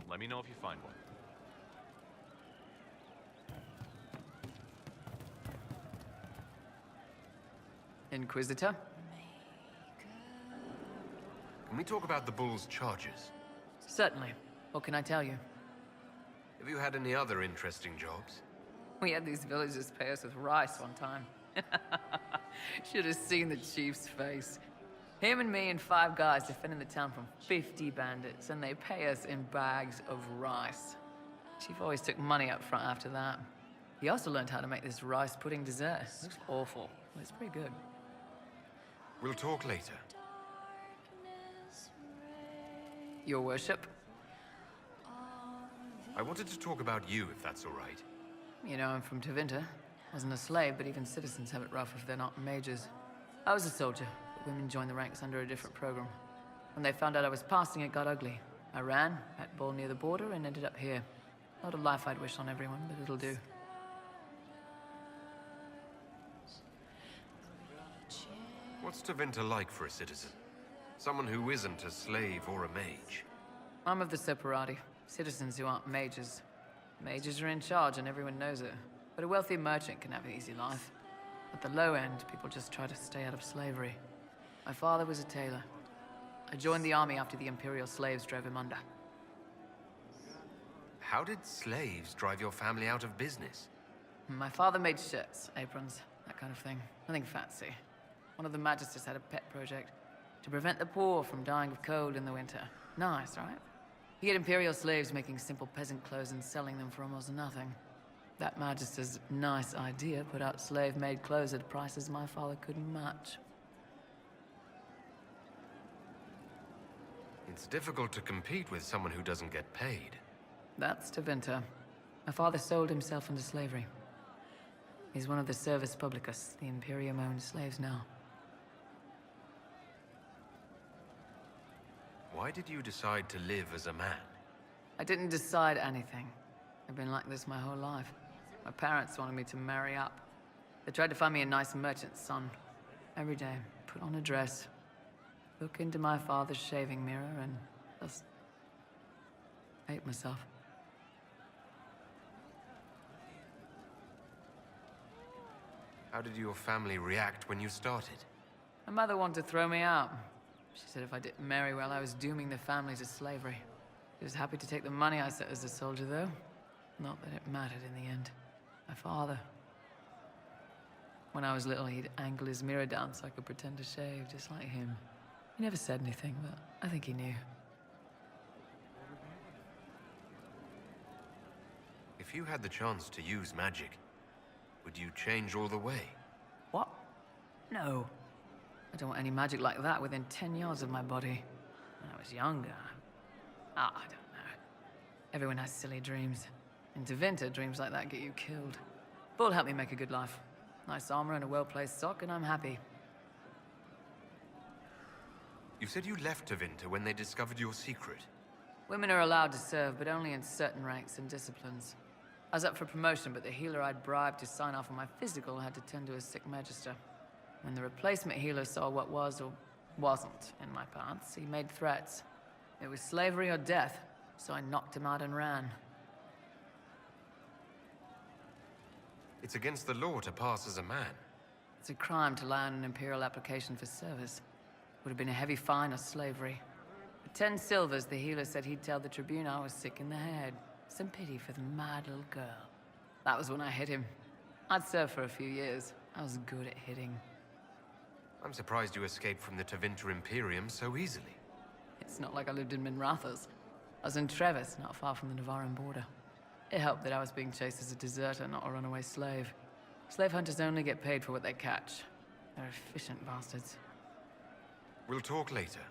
Let me know if you find one. Inquisitor? Can we talk about the Bull's charges? Certainly. What can I tell you? Have you had any other interesting jobs? We had these villagers pay us with rice one time. Should have seen the chief's face. Him and me and 5 guys defending the town from 50 bandits, and they pay us in bags of rice. Chief always took money up front after that. He also learned how to make this rice pudding dessert. It looks awful, but it's pretty good. We'll talk later. Your worship? I wanted to talk about you, if that's all right. You know, I'm from Tevinter. Wasn't a slave, but even citizens have it rough if they're not mages. I was a soldier, but women joined the ranks under a different program. When they found out I was passing, it got ugly. I ran, at ball near the border, and ended up here. Not a life I'd wish on everyone, but it'll do. What's Tevinter like for a citizen? Someone who isn't a slave or a mage. I'm of the Separati, citizens who aren't mages. Mages are in charge and everyone knows it. But a wealthy merchant can have an easy life. At the low end, people just try to stay out of slavery. My father was a tailor. I joined the army after the Imperial slaves drove him under. How did slaves drive your family out of business? My father made shirts, aprons, that kind of thing. Nothing fancy. One of the magisters had a pet project to prevent the poor from dying of cold in the winter. Nice, right? He had Imperial slaves making simple peasant clothes and selling them for almost nothing. That magister's nice idea put out slave-made clothes at prices my father couldn't match. It's difficult to compete with someone who doesn't get paid. That's Tevinter. My father sold himself into slavery. He's one of the Servus Publicus, the Imperium-owned slaves now. Why did you decide to live as a man? I didn't decide anything. I've been like this my whole life. My parents wanted me to marry up. They tried to find me a nice merchant's son. Every day, put on a dress, look into my father's shaving mirror, and just hate myself. How did your family react when you started? My mother wanted to throw me out. She said if I didn't marry well, I was dooming the family to slavery. She was happy to take the money I set as a soldier, though. Not that it mattered in the end. My father. When I was little, he'd angle his mirror down so I could pretend to shave, just like him. He never said anything, but I think he knew. If you had the chance to use magic, would you change all the way? What? No. I don't want any magic like that within 10 yards of my body. When I was younger... I don't know. Everyone has silly dreams. In Tevinter, dreams like that get you killed. Bull helped me make a good life. Nice armor and a well-placed sock, and I'm happy. You said you left Tevinter when they discovered your secret. Women are allowed to serve, but only in certain ranks and disciplines. I was up for promotion, but the healer I'd bribed to sign off on my physical had to tend to a sick magister. When the replacement healer saw what was or wasn't in my paths, he made threats. It was slavery or death, so I knocked him out and ran. It's against the law to pass as a man. It's a crime to lie on an Imperial application for service. Would have been a heavy fine or slavery. For 10 silvers, the healer said he'd tell the Tribune I was sick in the head. Some pity for the mad little girl. That was when I hit him. I'd served for a few years. I was good at hitting. I'm surprised you escaped from the Tevinter Imperium so easily. It's not like I lived in Minrathous. I was in Trevis, not far from the Navarran border. It helped that I was being chased as a deserter, not a runaway slave. Slave hunters only get paid for what they catch. They're efficient bastards. We'll talk later.